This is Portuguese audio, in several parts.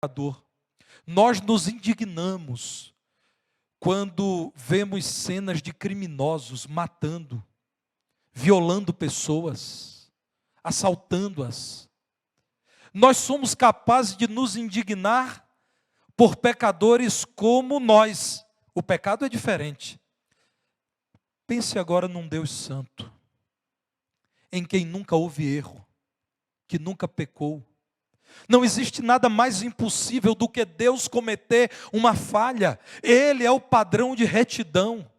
pecador. Nós nos indignamos quando vemos cenas de criminosos matando, violando pessoas, assaltando-as. Nós somos capazes de nos indignar por pecadores como nós. O pecado é diferente. Pense agora num Deus santo, em quem nunca houve erro, que nunca pecou. Não existe nada mais impossível do que Deus cometer uma falha. Ele é o padrão de retidão,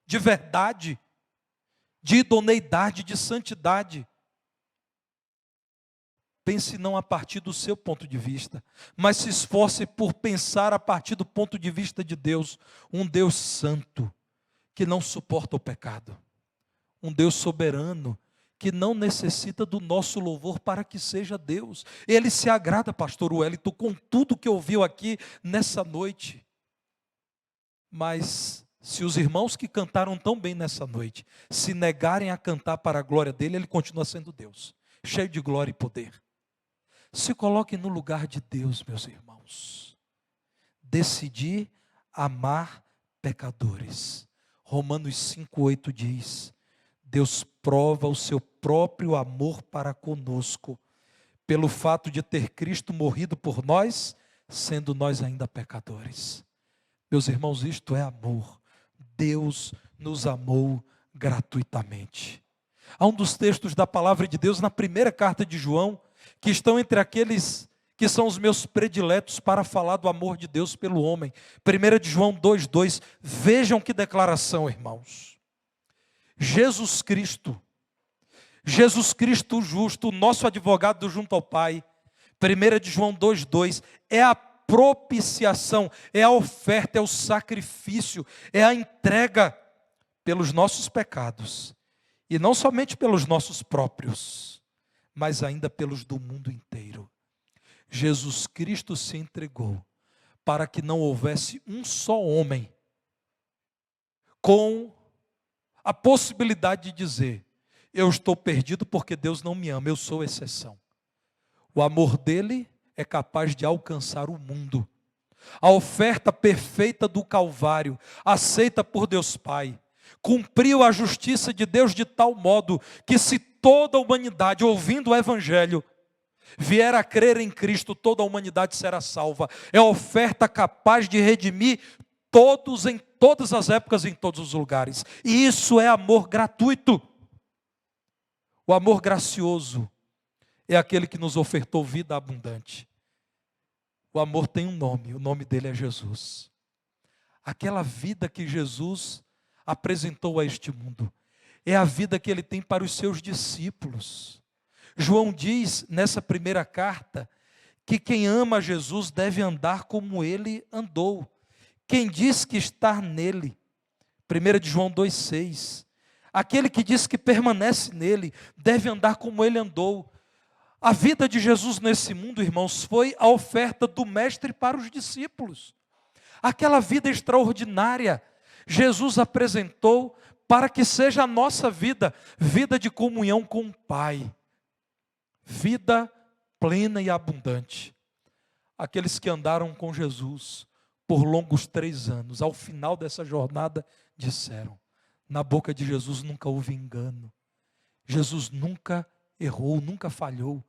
de verdade, de idoneidade, de santidade. Pense não a partir do seu ponto de vista, mas se esforce por pensar a partir do ponto de vista de Deus. Um Deus santo, que não suporta o pecado. Um Deus soberano, que não necessita do nosso louvor para que seja Deus. Ele se agrada, pastor Wellington, com tudo que ouviu aqui nessa noite. Mas se os irmãos que cantaram tão bem nessa noite se negarem a cantar para a glória dele, ele continua sendo Deus, cheio de glória e poder. Se coloquem no lugar de Deus, meus irmãos. Decidir amar pecadores. Romanos 5,8 diz: Deus prova o seu próprio amor para conosco, pelo fato de ter Cristo morrido por nós, sendo nós ainda pecadores. Meus irmãos, isto é amor. Deus nos amou gratuitamente. Há um dos textos da palavra de Deus, na primeira carta de João, que estão entre aqueles que são os meus prediletos para falar do amor de Deus pelo homem. 1 de João 2,2. Vejam que declaração, irmãos. Jesus Cristo justo, o nosso advogado junto ao Pai, 1 de João 2,2, é a propiciação, é a oferta, é o sacrifício, é a entrega pelos nossos pecados, e não somente pelos nossos próprios, mas ainda pelos do mundo inteiro. Jesus Cristo se entregou para que não houvesse um só homem com a possibilidade de dizer: eu estou perdido porque Deus não me ama, eu sou exceção. O amor dele é capaz de alcançar o mundo. A oferta perfeita do Calvário, aceita por Deus Pai, cumpriu a justiça de Deus de tal modo que, se toda a humanidade, ouvindo o Evangelho, vier a crer em Cristo, toda a humanidade será salva. É a oferta capaz de redimir todos, em todas as épocas, em todos os lugares. E isso é amor gratuito. O amor gracioso é aquele que nos ofertou vida abundante. O amor tem um nome, o nome dele é Jesus. Aquela vida que Jesus apresentou a este mundo é a vida que ele tem para os seus discípulos. João diz nessa primeira carta que quem ama Jesus deve andar como ele andou. Quem diz que está nele, 1 de João 2,6, aquele que diz que permanece nele deve andar como ele andou. A vida de Jesus nesse mundo, irmãos, foi a oferta do Mestre para os discípulos. Aquela vida extraordinária, Jesus apresentou para que seja a nossa vida, vida de comunhão com o Pai, vida plena e abundante. Aqueles que andaram com Jesus por longos 3 anos, ao final dessa jornada, disseram: na boca de Jesus nunca houve engano, Jesus nunca errou, nunca falhou.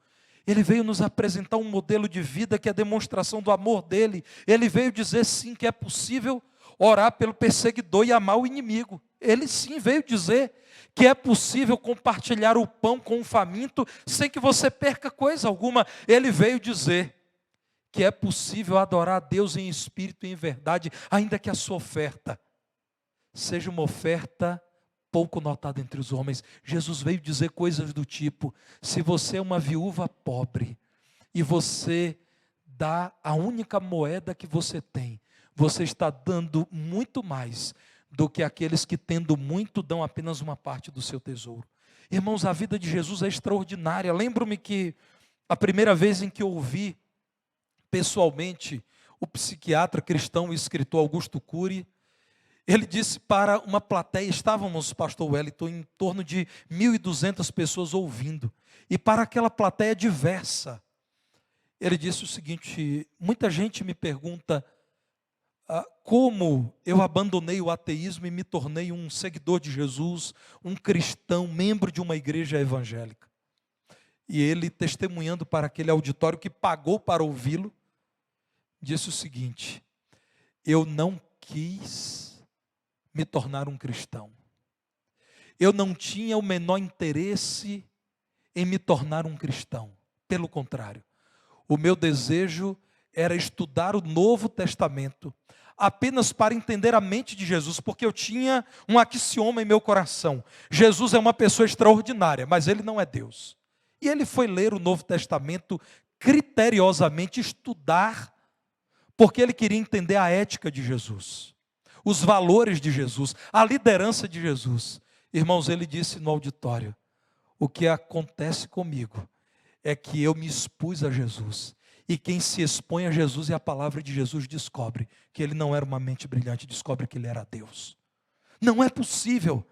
Ele veio nos apresentar um modelo de vida que é a demonstração do amor dele. Ele veio dizer sim que é possível orar pelo perseguidor e amar o inimigo. Ele sim veio dizer que é possível compartilhar o pão com o faminto sem que você perca coisa alguma. Ele veio dizer que é possível adorar a Deus em espírito e em verdade, ainda que a sua oferta seja uma oferta pouco notada entre os homens. Jesus veio dizer coisas do tipo: se você é uma viúva pobre e você dá a única moeda que você tem, você está dando muito mais do que aqueles que, tendo muito, dão apenas uma parte do seu tesouro. Irmãos, a vida de Jesus é extraordinária. Lembro-me que a primeira vez em que eu ouvi pessoalmente o psiquiatra cristão e escritor Augusto Cury, ele disse para uma plateia, estávamos, pastor Wellington, em torno de 1.200 pessoas ouvindo, e para aquela plateia diversa, Ele disse o seguinte: muita gente me pergunta como eu abandonei o ateísmo e me tornei um seguidor de Jesus, um cristão, membro de uma igreja evangélica. E ele, testemunhando para aquele auditório que pagou para ouvi-lo, disse o seguinte: eu não quis me tornar um cristão. Eu não tinha o menor interesse em me tornar um cristão. Pelo contrário, o meu desejo era estudar o Novo Testamento, apenas para entender a mente de Jesus, porque eu tinha um axioma em meu coração: Jesus é uma pessoa extraordinária, mas ele não é Deus. E ele foi ler o Novo Testamento criteriosamente, estudar, porque ele queria entender a ética de Jesus, os valores de Jesus, a liderança de Jesus. Irmãos, ele disse no auditório: o que acontece comigo é que eu me expus a Jesus, e quem se expõe a Jesus e a palavra de Jesus descobre que ele não era uma mente brilhante, descobre que ele era Deus. Não é possível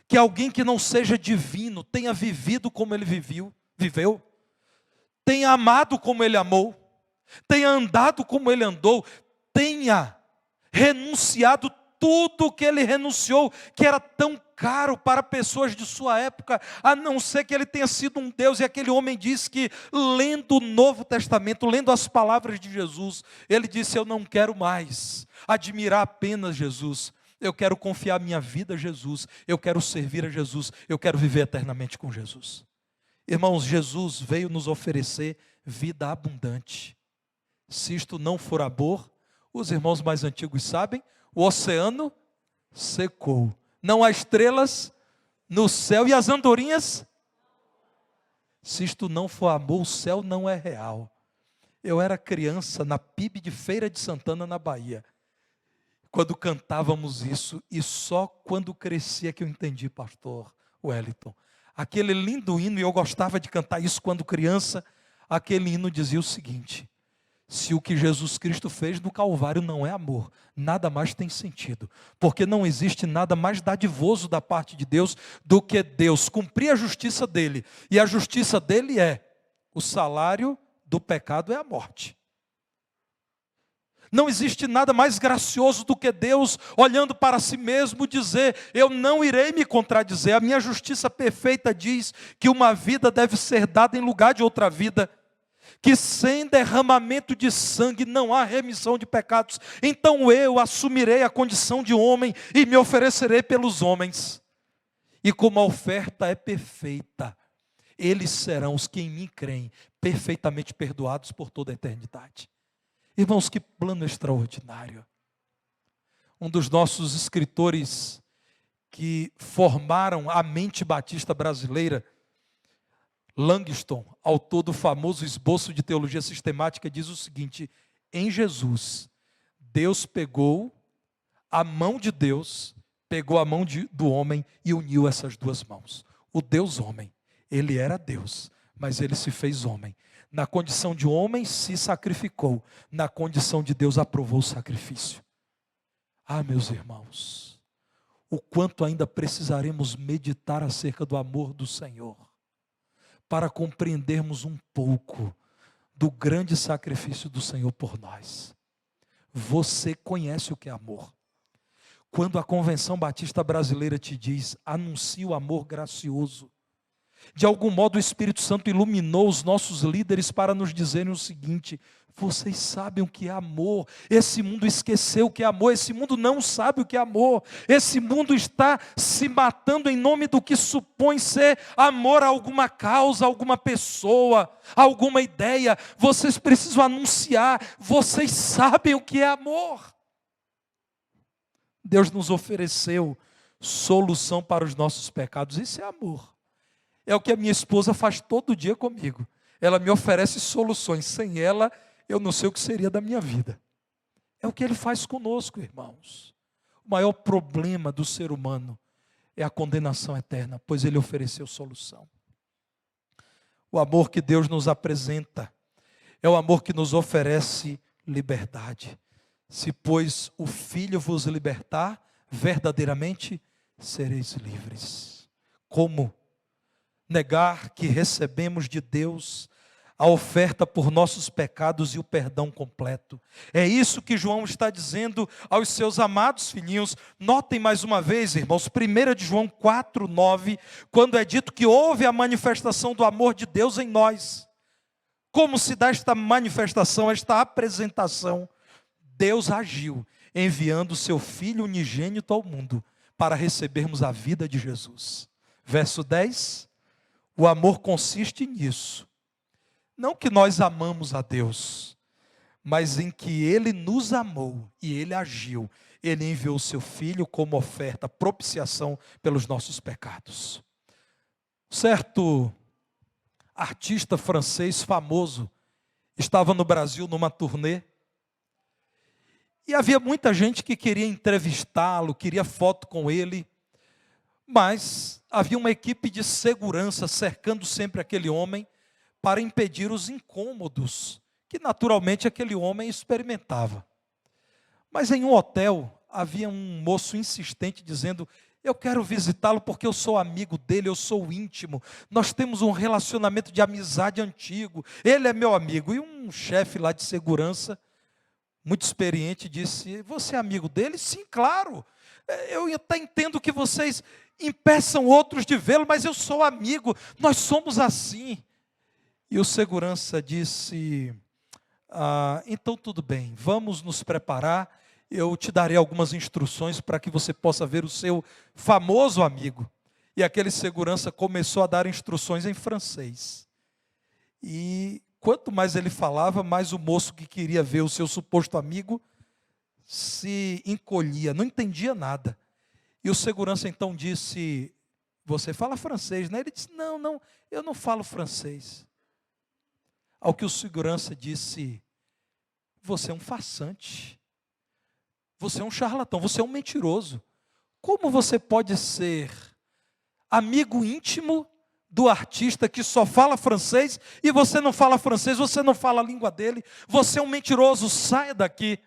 que alguém que não seja divino tenha vivido como ele viveu, tenha amado como ele amou, tenha andado como ele andou, tenha renunciado tudo o que ele renunciou, que era tão caro para pessoas de sua época, a não ser que ele tenha sido um Deus. E aquele homem disse que, lendo o Novo Testamento, lendo as palavras de Jesus, ele disse: eu não quero mais admirar apenas Jesus, eu quero confiar minha vida a Jesus, eu quero servir a Jesus, eu quero viver eternamente com Jesus. Irmãos, Jesus veio nos oferecer vida abundante. Se isto não for amor, os irmãos mais antigos sabem, o oceano secou, não há estrelas no céu e as andorinhas. Se isto não for amor, o céu não é real. Eu era criança na PIB de Feira de Santana, na Bahia, quando cantávamos isso, e só quando crescia que eu entendi, pastor Wellington. Aquele lindo hino, e eu gostava de cantar isso quando criança. Aquele hino dizia o seguinte: se o que Jesus Cristo fez no Calvário não é amor, nada mais tem sentido, porque não existe nada mais dadivoso da parte de Deus do que Deus cumprir a justiça dele, e a justiça dele é: o salário do pecado é a morte. Não existe nada mais gracioso do que Deus, olhando para si mesmo, dizer: eu não irei me contradizer, a minha justiça perfeita diz que uma vida deve ser dada em lugar de outra vida, que sem derramamento de sangue não há remissão de pecados. Então eu assumirei a condição de homem e me oferecerei pelos homens. E como a oferta é perfeita, eles serão, os que em mim creem, perfeitamente perdoados por toda a eternidade. Irmãos, que plano extraordinário. Um dos nossos escritores que formaram a mente batista brasileira, Langston, autor do famoso Esboço de Teologia Sistemática, diz o seguinte: em Jesus, Deus pegou a mão de Deus, pegou a mão do homem e uniu essas duas mãos. O Deus homem, ele era Deus, mas ele se fez homem. Na condição de homem se sacrificou, na condição de Deus aprovou o sacrifício. Ah, meus irmãos, o quanto ainda precisaremos meditar acerca do amor do Senhor, para compreendermos um pouco do grande sacrifício do Senhor por nós. Você conhece o que é amor. Quando a Convenção Batista Brasileira te diz: anuncie o amor gracioso, de algum modo o Espírito Santo iluminou os nossos líderes para nos dizerem o seguinte: vocês sabem o que é amor. Esse mundo esqueceu o que é amor, esse mundo não sabe o que é amor. Esse mundo está se matando em nome do que supõe ser amor a alguma causa, a alguma pessoa, a alguma ideia. Vocês precisam anunciar: vocês sabem o que é amor. Deus nos ofereceu solução para os nossos pecados, isso é amor. É o que a minha esposa faz todo dia comigo. Ela me oferece soluções. Sem ela, eu não sei o que seria da minha vida. É o que Ele faz conosco, irmãos. O maior problema do ser humano é a condenação eterna, pois Ele ofereceu solução. O amor que Deus nos apresenta é o amor que nos oferece liberdade. Se, pois, o Filho vos libertar, verdadeiramente sereis livres. Como negar que recebemos de Deus a oferta por nossos pecados e o perdão completo. É isso que João está dizendo aos seus amados filhinhos. Notem mais uma vez, irmãos, 1 de João 4:9, quando é dito que houve a manifestação do amor de Deus em nós. Como se dá esta manifestação, esta apresentação? Deus agiu, enviando o seu Filho unigênito ao mundo, para recebermos a vida de Jesus. Verso 10, o amor consiste nisso. Não que nós amamos a Deus, mas em que Ele nos amou e Ele agiu. Ele enviou o seu Filho como oferta, propiciação pelos nossos pecados. Certo artista francês famoso estava no Brasil numa turnê, e havia muita gente que queria entrevistá-lo, queria foto com ele, mas havia uma equipe de segurança cercando sempre aquele homem para impedir os incômodos que naturalmente aquele homem experimentava. Mas em um hotel havia um moço insistente dizendo: eu quero visitá-lo porque eu sou amigo dele, eu sou íntimo, nós temos um relacionamento de amizade antigo, ele é meu amigo. E um chefe lá de segurança, muito experiente, disse: você é amigo dele? Sim, claro. Eu até entendo que vocês impeçam outros de vê-lo, mas eu sou amigo, nós somos assim. E o segurança disse: então tudo bem, vamos nos preparar, eu te darei algumas instruções para que você possa ver o seu famoso amigo. E aquele segurança começou a dar instruções em francês. E quanto mais ele falava, mais o moço que queria ver o seu suposto amigo se encolhia, não entendia nada. E o segurança então disse: você fala francês, né? Ele disse: não, eu não falo francês. Ao que o segurança disse: você é um farsante, você é um charlatão, você é um mentiroso. Como você pode ser amigo íntimo do artista que só fala francês e você não fala francês, você não fala a língua dele? Você é um mentiroso, saia daqui.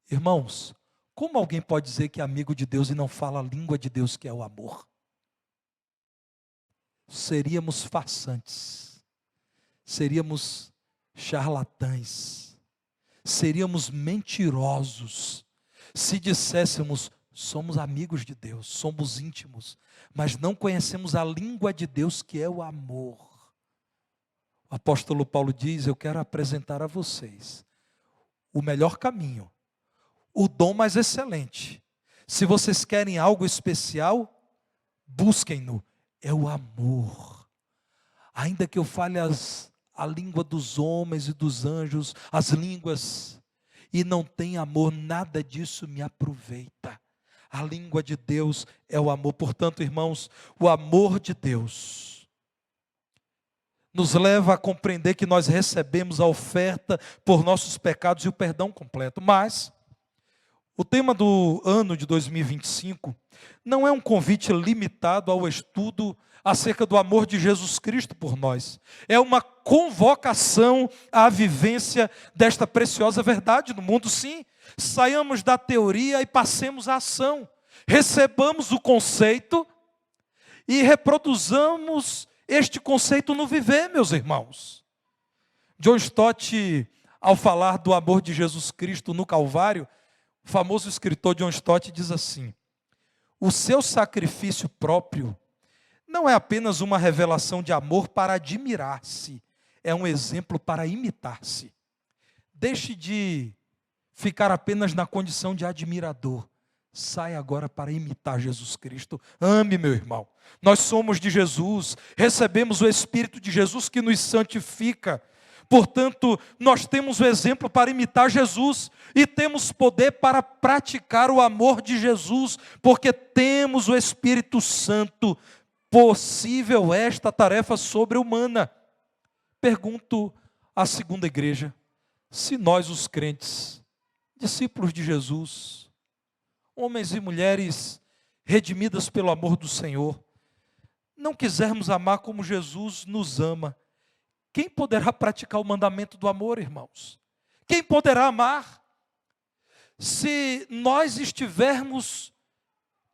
Irmãos, como alguém pode dizer que é amigo de Deus e não fala a língua de Deus, que é o amor? Seríamos farsantes, seríamos charlatães, seríamos mentirosos se disséssemos: somos amigos de Deus, somos íntimos, mas não conhecemos a língua de Deus, que é o amor. O apóstolo Paulo diz: eu quero apresentar a vocês o melhor caminho, o dom mais excelente. Se vocês querem algo especial, busquem-no, é o amor. Ainda que eu fale a língua dos homens e dos anjos, as línguas, e não tenha amor, nada disso me aproveita. A língua de Deus é o amor. Portanto, irmãos, o amor de Deus nos leva a compreender que nós recebemos a oferta por nossos pecados e o perdão completo. Mas o tema do ano de 2025 não é um convite limitado ao estudo acerca do amor de Jesus Cristo por nós. É uma convocação à vivência desta preciosa verdade no mundo. Sim, saiamos da teoria e passemos à ação. Recebamos o conceito e reproduzamos este conceito no viver, meus irmãos. John Stott, ao falar do amor de Jesus Cristo no Calvário, o famoso escritor John Stott diz assim: o seu sacrifício próprio não é apenas uma revelação de amor para admirar-se, é um exemplo para imitar-se. Deixe de ficar apenas na condição de admirador. Saia agora para imitar Jesus Cristo. Ame, meu irmão. Nós somos de Jesus, recebemos o Espírito de Jesus que nos santifica. Portanto, nós temos o exemplo para imitar Jesus e temos poder para praticar o amor de Jesus, porque temos o Espírito Santo. Possível esta tarefa sobre-humana. Pergunto à segunda igreja: se nós, os crentes, discípulos de Jesus, homens e mulheres redimidas pelo amor do Senhor, não quisermos amar como Jesus nos ama, quem poderá praticar o mandamento do amor, irmãos? Quem poderá amar? Se nós estivermos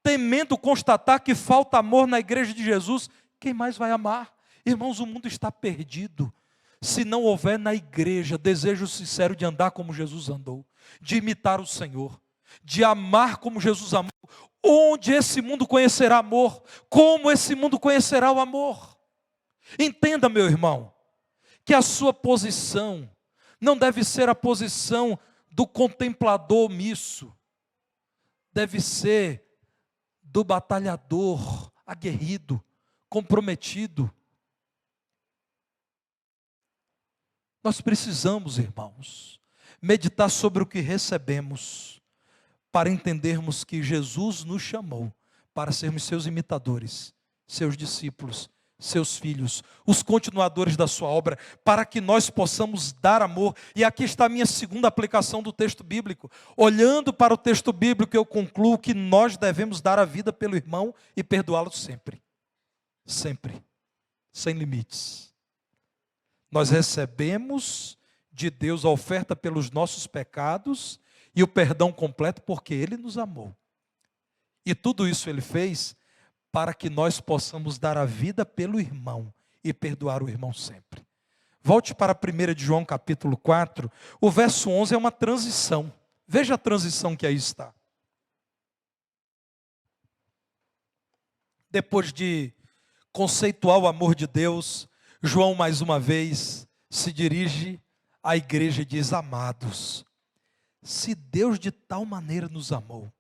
temendo constatar que falta amor na igreja de Jesus, quem mais vai amar? Irmãos, o mundo está perdido. se não houver na igreja desejo sincero de andar como Jesus andou, de imitar o Senhor, de amar como Jesus amou. Onde esse mundo conhecerá amor? Como esse mundo conhecerá o amor? Entenda, meu irmão, que a sua posição não deve ser a posição do contemplador omisso, deve ser do batalhador, aguerrido, comprometido. Nós precisamos, irmãos, meditar sobre o que recebemos, para entendermos que Jesus nos chamou para sermos seus imitadores, seus discípulos, seus filhos, os continuadores da sua obra, para que nós possamos dar amor. E aqui está a minha segunda aplicação do texto bíblico. Olhando para o texto bíblico, eu concluo que nós devemos dar a vida pelo irmão e perdoá-lo sempre. Sempre. Sem limites. Nós recebemos de Deus a oferta pelos nossos pecados e o perdão completo porque Ele nos amou. E tudo isso Ele fez para que nós possamos dar a vida pelo irmão e perdoar o irmão sempre. Volte para 1 de João capítulo 4, o verso 11 é uma transição. Veja a transição que aí está. Depois de conceituar o amor de Deus, João mais uma vez se dirige à igreja e diz: amados, se Deus de tal maneira nos amou,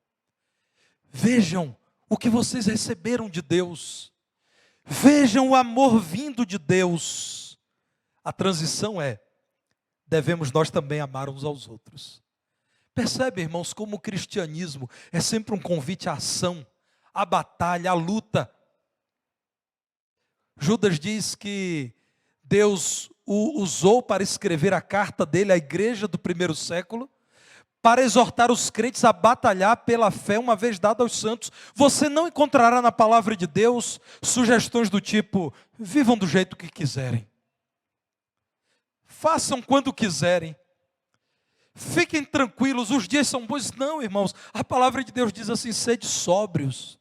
vejam o que vocês receberam de Deus, vejam o amor vindo de Deus. A transição é: devemos nós também amar uns aos outros. Percebe, irmãos, como o cristianismo é sempre um convite à ação, à batalha, à luta. Judas diz que Deus o usou para escrever a carta dele à igreja do primeiro século, para exortar os crentes a batalhar pela fé uma vez dada aos santos. Você não encontrará na palavra de Deus sugestões do tipo: vivam do jeito que quiserem, façam quando quiserem, fiquem tranquilos, os dias são bons. Não, irmãos, a palavra de Deus diz assim: sede sóbrios,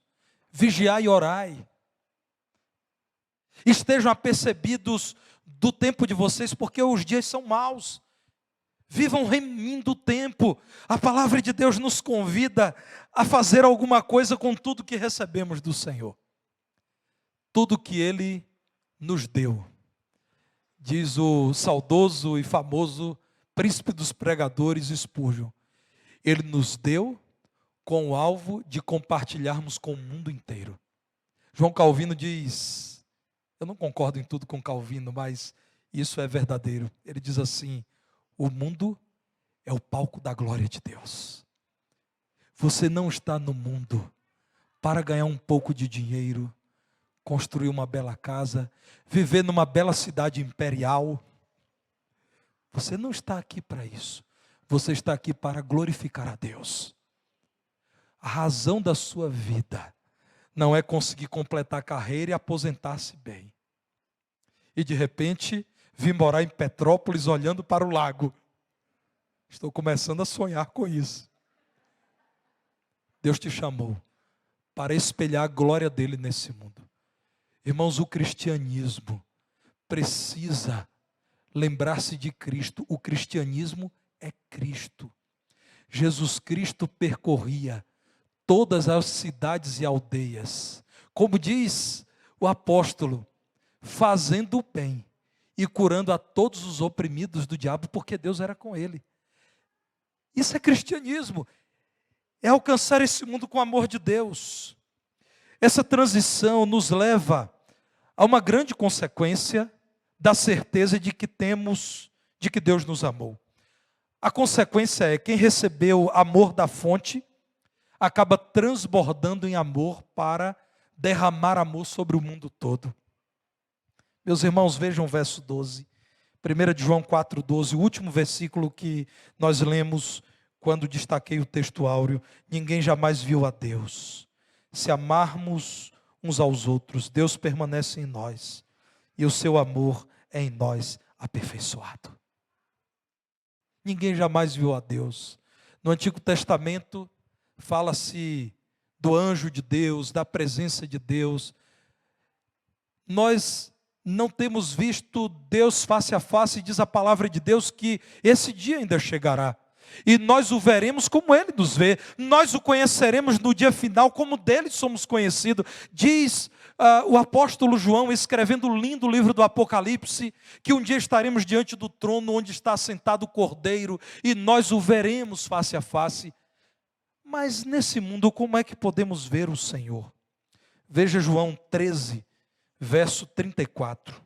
vigiai e orai. Estejam apercebidos do tempo de vocês, porque os dias são maus. Vivam remindo o tempo. A palavra de Deus nos convida a fazer alguma coisa com tudo que recebemos do Senhor. Tudo que Ele nos deu. Diz o saudoso e famoso príncipe dos pregadores Spurgeon: Ele nos deu com o alvo de compartilharmos com o mundo inteiro. João Calvino diz, eu não concordo em tudo com Calvino, mas isso é verdadeiro. Ele diz assim: o mundo é o palco da glória de Deus. Você não está no mundo para ganhar um pouco de dinheiro, construir uma bela casa, viver numa bela cidade imperial. Você não está aqui para isso. Você está aqui para glorificar a Deus. A razão da sua vida não é conseguir completar a carreira e aposentar-se bem. E de repente vim morar em Petrópolis olhando para o lago. Estou começando a sonhar com isso. Deus te chamou para espelhar a glória dele nesse mundo. Irmãos, o cristianismo precisa lembrar-se de Cristo. O cristianismo é Cristo. Jesus Cristo percorria todas as cidades e aldeias, como diz o apóstolo, fazendo o bem e curando a todos os oprimidos do diabo, porque Deus era com ele. Isso é cristianismo, é alcançar esse mundo com o amor de Deus. Essa transição nos leva a uma grande consequência da certeza de que temos, de que Deus nos amou. A consequência é: quem recebeu amor da fonte, acaba transbordando em amor para derramar amor sobre o mundo todo. Meus irmãos, vejam o verso 12. 1 de João 4,12, o último versículo que nós lemos quando destaquei o texto áureo. Ninguém jamais viu a Deus. Se amarmos uns aos outros, Deus permanece em nós, e o seu amor é em nós aperfeiçoado. Ninguém jamais viu a Deus. No Antigo Testamento fala-se do anjo de Deus, da presença de Deus. Nós não temos visto Deus face a face, diz a palavra de Deus que esse dia ainda chegará. E nós o veremos como Ele nos vê, nós o conheceremos no dia final como dele somos conhecidos. Diz o apóstolo João, escrevendo o lindo livro do Apocalipse, que um dia estaremos diante do trono onde está sentado o Cordeiro, e nós o veremos face a face. Mas nesse mundo, como é que podemos ver o Senhor? Veja João 13, verso 34.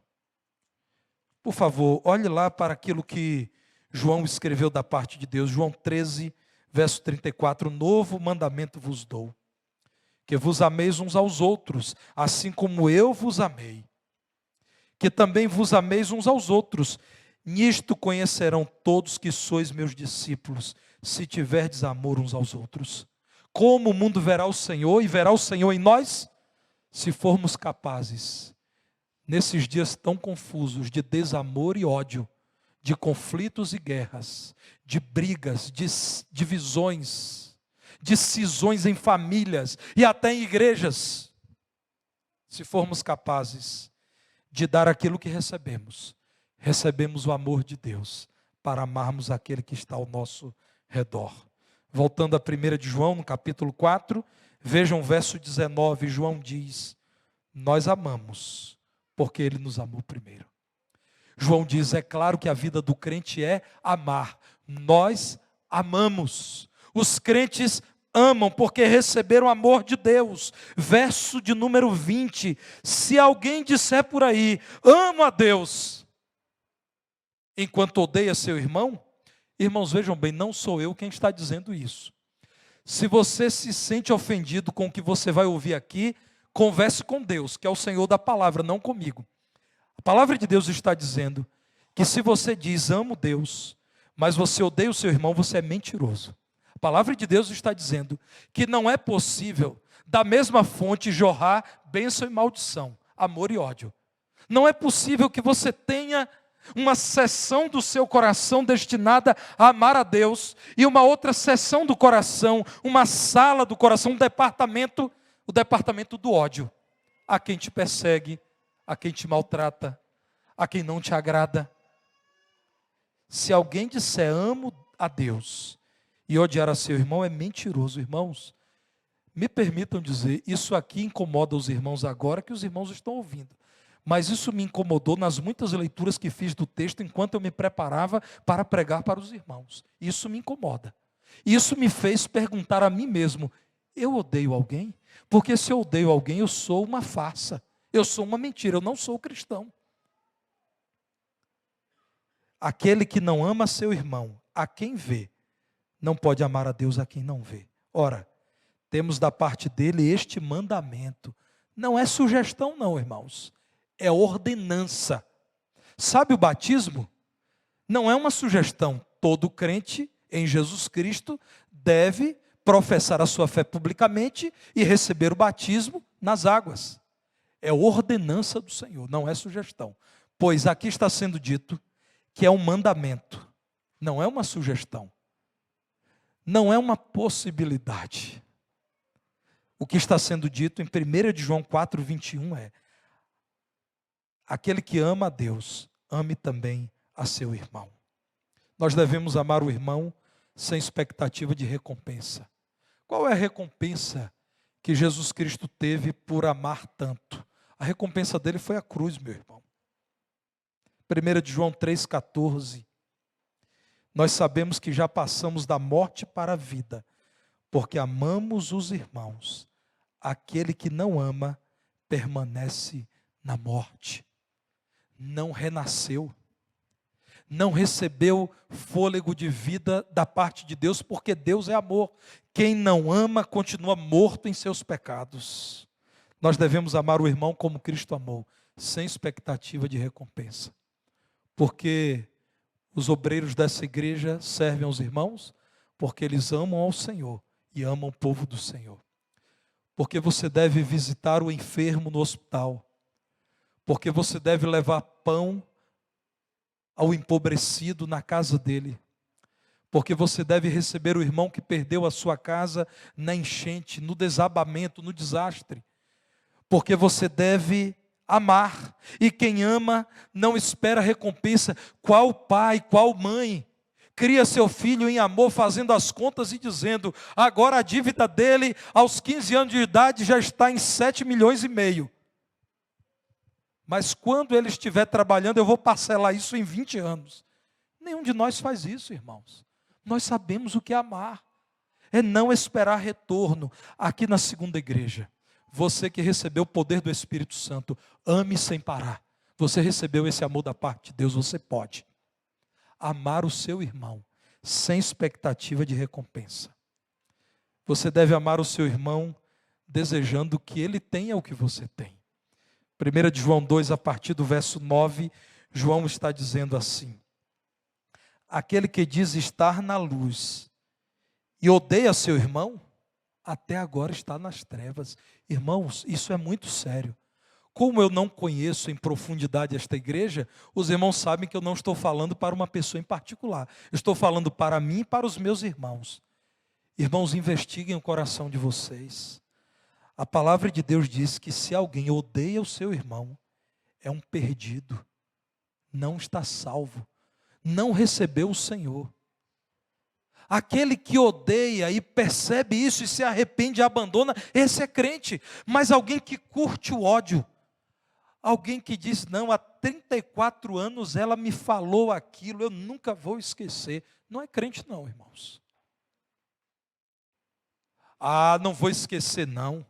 Por favor, olhe lá para aquilo que João escreveu da parte de Deus. João 13, verso 34. Novo mandamento vos dou, que vos ameis uns aos outros, assim como eu vos amei. Que também vos ameis uns aos outros. Nisto conhecerão todos que sois meus discípulos, se tiverdes amor uns aos outros. Como o mundo verá o Senhor, e verá o Senhor em nós, se formos capazes, nesses dias tão confusos de desamor e ódio, de conflitos e guerras, de brigas, de divisões, de cisões em famílias e até em igrejas, se formos capazes de dar aquilo que recebemos, recebemos o amor de Deus para amarmos aquele que está ao nosso redor. Voltando a 1 de João, no capítulo 4, vejam o verso 19, João diz: nós amamos, porque Ele nos amou primeiro. João diz, é claro que a vida do crente é amar. Nós amamos. Os crentes amam porque receberam o amor de Deus. Verso de número 20. Se alguém disser por aí, amo a Deus, enquanto odeia seu irmão, irmãos, vejam bem, não sou eu quem está dizendo isso. Se você se sente ofendido com o que você vai ouvir aqui, converse com Deus, que é o Senhor da palavra, não comigo. A palavra de Deus está dizendo que se você diz amo Deus, mas você odeia o seu irmão, você é mentiroso. A palavra de Deus está dizendo que não é possível da mesma fonte jorrar bênção e maldição, amor e ódio. Não é possível que você tenha uma seção do seu coração destinada a amar a Deus e uma outra seção do coração, uma sala do coração, um departamento, o departamento do ódio, a quem te persegue, a quem te maltrata, a quem não te agrada. Se alguém disser amo a Deus e odiar a seu irmão, é mentiroso. Irmãos, me permitam dizer, isso aqui incomoda os irmãos agora que os irmãos estão ouvindo. Mas isso me incomodou nas muitas leituras que fiz do texto enquanto eu me preparava para pregar para os irmãos. Isso me incomoda. Isso me fez perguntar a mim mesmo, eu odeio alguém? Porque se eu odeio alguém, eu sou uma farsa. Eu sou uma mentira, eu não sou cristão. Aquele que não ama seu irmão, a quem vê, não pode amar a Deus a quem não vê. Ora, temos da parte dele este mandamento. Não é sugestão não, irmãos. É ordenança. Sabe o batismo? Não é uma sugestão. Todo crente em Jesus Cristo deve professar a sua fé publicamente e receber o batismo nas águas. É ordenança do Senhor, não é sugestão. Pois aqui está sendo dito que é um mandamento, não é uma sugestão, não é uma possibilidade. O que está sendo dito em 1 de João 4, 21 é: aquele que ama a Deus, ame também a seu irmão. Nós devemos amar o irmão sem expectativa de recompensa. Qual é a recompensa que Jesus Cristo teve por amar tanto? A recompensa dele foi a cruz, meu irmão. 1 de João 3,14. Nós sabemos que já passamos da morte para a vida, porque amamos os irmãos. Aquele que não ama, permanece na morte. Não renasceu. Não recebeu fôlego de vida da parte de Deus, porque Deus é amor. Quem não ama, continua morto em seus pecados. Nós devemos amar o irmão como Cristo amou, sem expectativa de recompensa. Porque os obreiros dessa igreja servem aos irmãos, porque eles amam ao Senhor e amam o povo do Senhor. Porque você deve visitar o enfermo no hospital. Porque você deve levar pão ao empobrecido na casa dele. Porque você deve receber o irmão que perdeu a sua casa na enchente, no desabamento, no desastre. Porque você deve amar. E quem ama não espera recompensa. Qual pai, qual mãe cria seu filho em amor, fazendo as contas e dizendo: agora a dívida dele aos 15 anos de idade já está em 7,5 milhões. Mas quando ele estiver trabalhando, eu vou parcelar isso em 20 anos. Nenhum de nós faz isso, irmãos. Nós sabemos o que é amar. É não esperar retorno. Aqui na segunda igreja, você que recebeu o poder do Espírito Santo, ame sem parar. Você recebeu esse amor da parte de Deus, você pode amar o seu irmão sem expectativa de recompensa. Você deve amar o seu irmão desejando que ele tenha o que você tem. 1 de João 2, a partir do verso 9, João está dizendo assim: aquele que diz estar na luz e odeia seu irmão, até agora está nas trevas. Irmãos, isso é muito sério. Como eu não conheço em profundidade esta igreja, os irmãos sabem que eu não estou falando para uma pessoa em particular. Eu estou falando para mim e para os meus irmãos. Irmãos, investiguem o coração de vocês. A palavra de Deus diz que se alguém odeia o seu irmão, é um perdido, não está salvo, não recebeu o Senhor. Aquele que odeia e percebe isso e se arrepende e abandona, esse é crente. Mas alguém que curte o ódio, alguém que diz: não, há 34 anos ela me falou aquilo, eu nunca vou esquecer, não é crente não, irmãos. Ah, não vou esquecer não.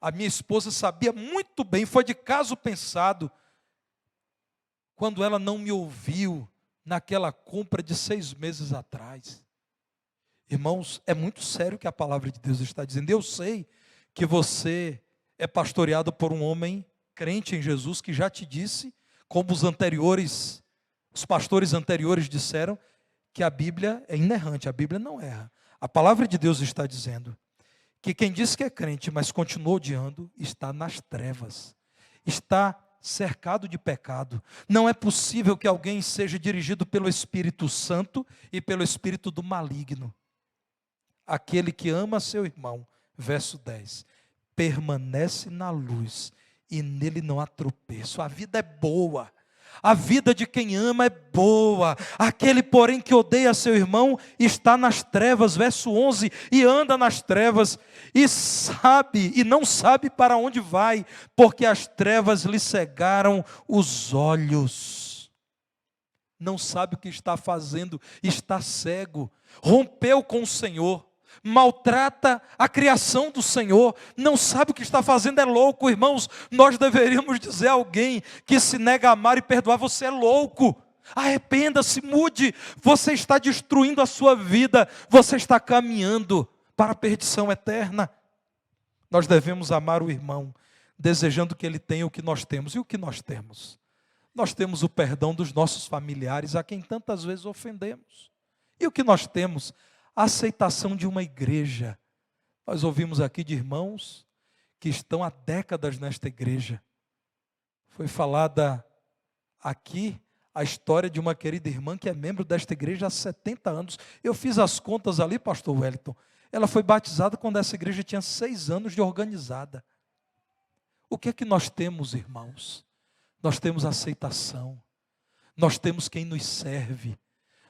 A minha esposa sabia muito bem, foi de caso pensado, quando ela não me ouviu naquela compra de 6 meses atrás. Irmãos, é muito sério o que a palavra de Deus está dizendo. Eu sei que você é pastoreado por um homem crente em Jesus, que já te disse, como os pastores anteriores disseram, que a Bíblia é inerrante, a Bíblia não erra. A palavra de Deus está dizendo que quem diz que é crente, mas continua odiando, está nas trevas, está cercado de pecado. Não é possível que alguém seja dirigido pelo Espírito Santo e pelo espírito do maligno. Aquele que ama seu irmão, verso 10, permanece na luz e nele não há tropeço. A vida é boa. A vida de quem ama é boa. Aquele, porém, que odeia seu irmão está nas trevas, verso 11, e anda nas trevas, e não sabe para onde vai, porque as trevas lhe cegaram os olhos. Não sabe o que está fazendo, está cego, rompeu com o Senhor, maltrata a criação do Senhor, não sabe o que está fazendo, é louco. Irmãos, nós deveríamos dizer a alguém que se nega a amar e perdoar: você é louco, arrependa-se, mude, você está destruindo a sua vida, você está caminhando para a perdição eterna. Nós devemos amar o irmão, desejando que ele tenha o que nós temos. E o que nós temos? Nós temos o perdão dos nossos familiares, a quem tantas vezes ofendemos. E o que nós temos? A aceitação de uma igreja. Nós ouvimos aqui de irmãos que estão há décadas nesta igreja. Foi falada aqui a história de uma querida irmã que é membro desta igreja há 70 anos. Eu fiz as contas ali, pastor Wellington. Ela foi batizada quando essa igreja tinha 6 anos de organizada. O que é que nós temos, irmãos? Nós temos aceitação. Nós temos quem nos serve.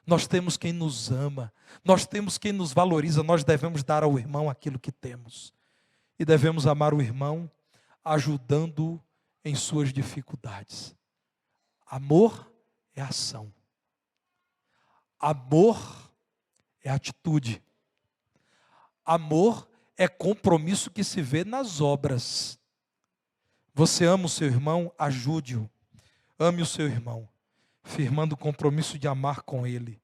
Nós temos quem nos ama, nós temos quem nos valoriza. Nós devemos dar ao irmão aquilo que temos. E devemos amar o irmão, ajudando-o em suas dificuldades. Amor é ação. Amor é atitude. Amor é compromisso que se vê nas obras. Você ama o seu irmão, ajude-o. Ame o seu irmão, firmando o compromisso de amar com ele,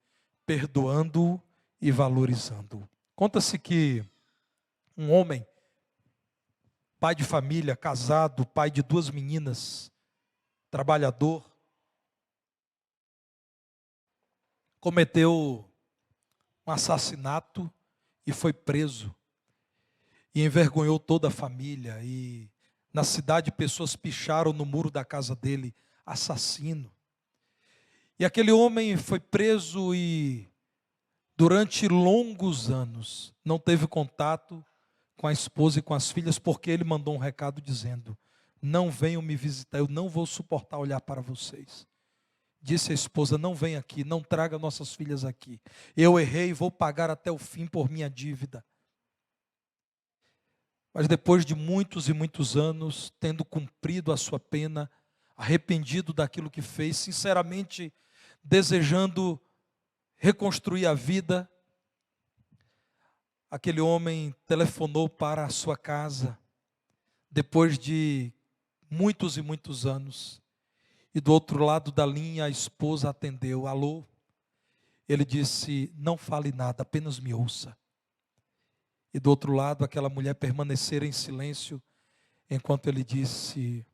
perdoando-o e valorizando-o. Conta-se que um homem, pai de família, casado, pai de 2 meninas, trabalhador, cometeu um assassinato e foi preso. E envergonhou toda a família. E na cidade pessoas picharam no muro da casa dele: assassino. E aquele homem foi preso e durante longos anos não teve contato com a esposa e com as filhas, porque ele mandou um recado dizendo: não venham me visitar, eu não vou suportar olhar para vocês. Disse a esposa, não vem aqui, não traga nossas filhas aqui. Eu errei e vou pagar até o fim por minha dívida. Mas depois de muitos e muitos anos, tendo cumprido a sua pena, arrependido daquilo que fez, sinceramente desejando reconstruir a vida, aquele homem telefonou para a sua casa, depois de muitos e muitos anos, e do outro lado da linha a esposa atendeu, alô, ele disse, não fale nada, apenas me ouça. E do outro lado aquela mulher permanecera em silêncio, enquanto ele disse,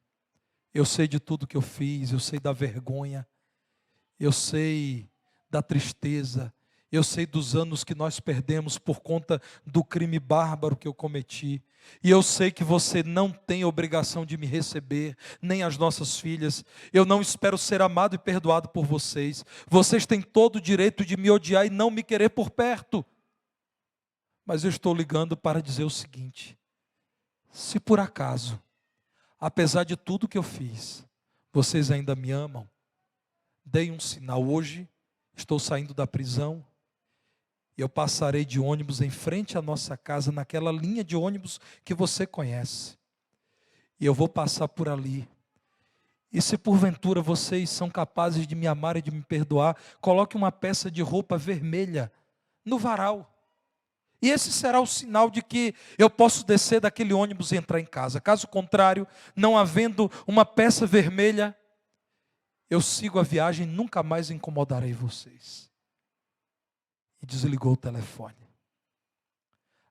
eu sei de tudo que eu fiz, eu sei da vergonha, eu sei da tristeza, eu sei dos anos que nós perdemos por conta do crime bárbaro que eu cometi. E eu sei que você não tem obrigação de me receber, nem as nossas filhas. Eu não espero ser amado e perdoado por vocês. Vocês têm todo o direito de me odiar e não me querer por perto. Mas eu estou ligando para dizer o seguinte: se por acaso, apesar de tudo que eu fiz, vocês ainda me amam, deem um sinal. Hoje estou saindo da prisão. Eu passarei de ônibus em frente à nossa casa, naquela linha de ônibus que você conhece. E eu vou passar por ali. E se porventura vocês são capazes de me amar e de me perdoar, coloque uma peça de roupa vermelha no varal. E esse será o sinal de que eu posso descer daquele ônibus e entrar em casa. Caso contrário, não havendo uma peça vermelha, eu sigo a viagem e nunca mais incomodarei vocês. E desligou o telefone.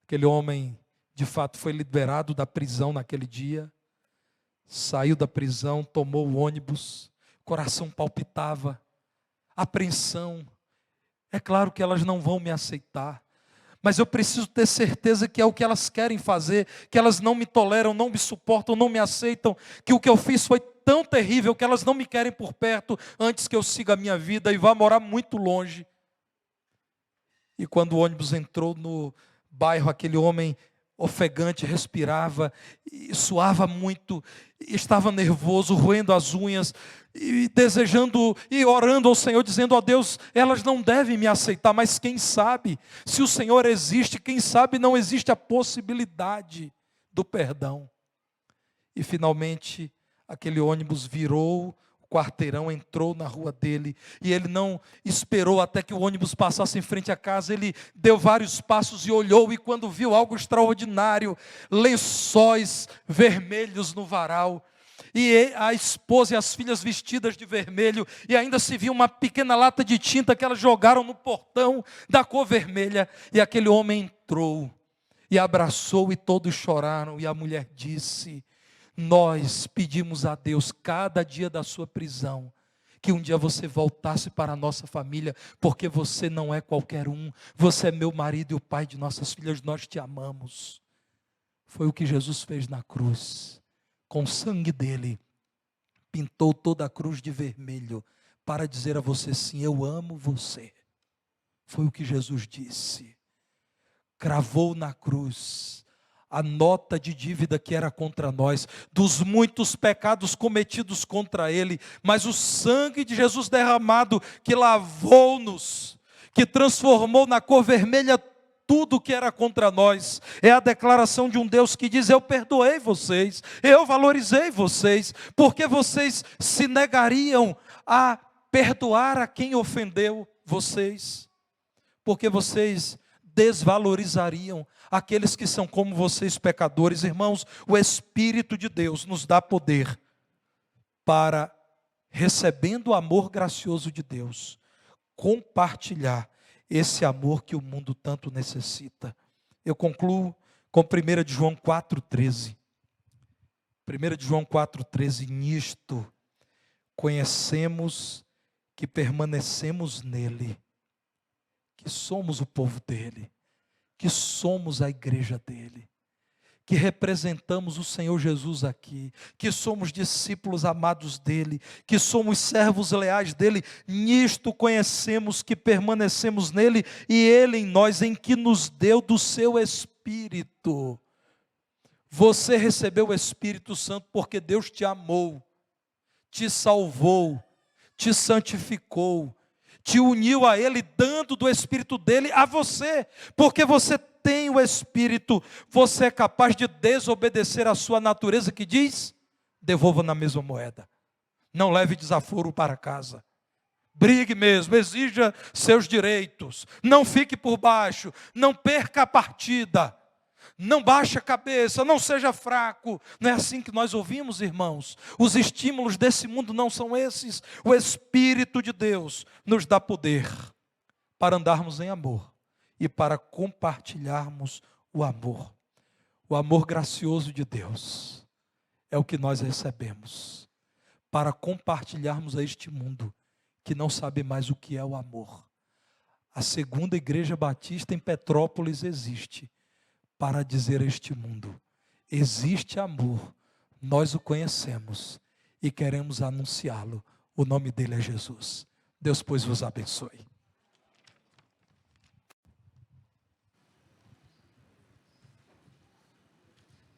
Aquele homem, de fato, foi liberado da prisão naquele dia. Saiu da prisão, tomou o ônibus. O coração palpitava. Apreensão. É claro que elas não vão me aceitar. Mas eu preciso ter certeza que é o que elas querem fazer. Que elas não me toleram, não me suportam, não me aceitam. Que o que eu fiz foi tão terrível que elas não me querem por perto antes que eu siga a minha vida e vá morar muito longe. E quando o ônibus entrou no bairro, aquele homem ofegante respirava, e suava muito, e estava nervoso, roendo as unhas, e desejando, e orando ao Senhor, dizendo, ó Deus, elas não devem me aceitar, mas quem sabe, se o Senhor existe, quem sabe não existe a possibilidade do perdão. E finalmente, aquele ônibus virou quarteirão, entrou na rua dele, e ele não esperou até que o ônibus passasse em frente à casa, ele deu vários passos e olhou, e quando viu algo extraordinário, lençóis vermelhos no varal, e a esposa e as filhas vestidas de vermelho, e ainda se viu uma pequena lata de tinta que elas jogaram no portão da cor vermelha, e aquele homem entrou, e abraçou, e todos choraram, e a mulher disse, nós pedimos a Deus, cada dia da sua prisão, que um dia você voltasse para a nossa família, porque você não é qualquer um, você é meu marido e o pai de nossas filhas, nós te amamos. Foi o que Jesus fez na cruz, com o sangue dele, pintou toda a cruz de vermelho, para dizer a você sim, eu amo você. Foi o que Jesus disse, cravou na cruz, a nota de dívida que era contra nós, dos muitos pecados cometidos contra Ele, mas o sangue de Jesus derramado, que lavou-nos, que transformou na cor vermelha tudo que era contra nós, é a declaração de um Deus que diz, eu perdoei vocês, eu valorizei vocês, porque vocês se negariam a perdoar a quem ofendeu vocês, porque vocês desvalorizariam aqueles que são como vocês pecadores. Irmãos, o Espírito de Deus nos dá poder para, recebendo o amor gracioso de Deus, compartilhar esse amor que o mundo tanto necessita. Eu concluo com 1 de João 4,13. 1 de João 4,13, nisto conhecemos que permanecemos nele, que somos o povo dele, que somos a igreja dele, que representamos o Senhor Jesus aqui, que somos discípulos amados dele, que somos servos leais dele, nisto conhecemos que permanecemos nele e ele em nós, em que nos deu do seu Espírito. Você recebeu o Espírito Santo porque Deus te amou, te salvou, te santificou, te uniu a Ele, dando do Espírito dele a você. Porque você tem o Espírito, você é capaz de desobedecer a sua natureza que diz: devolva na mesma moeda. Não leve desaforo para casa. Brigue mesmo, exija seus direitos. Não fique por baixo, não perca a partida. Não baixe a cabeça, não seja fraco. Não é assim que nós ouvimos, irmãos? Os estímulos desse mundo não são esses. O Espírito de Deus nos dá poder para andarmos em amor e para compartilharmos o amor. O amor gracioso de Deus é o que nós recebemos para compartilharmos a este mundo que não sabe mais o que é o amor. A segunda igreja batista em Petrópolis existe para dizer a este mundo: existe amor, nós o conhecemos e queremos anunciá-lo. O nome dele é Jesus. Deus, pois, vos abençoe.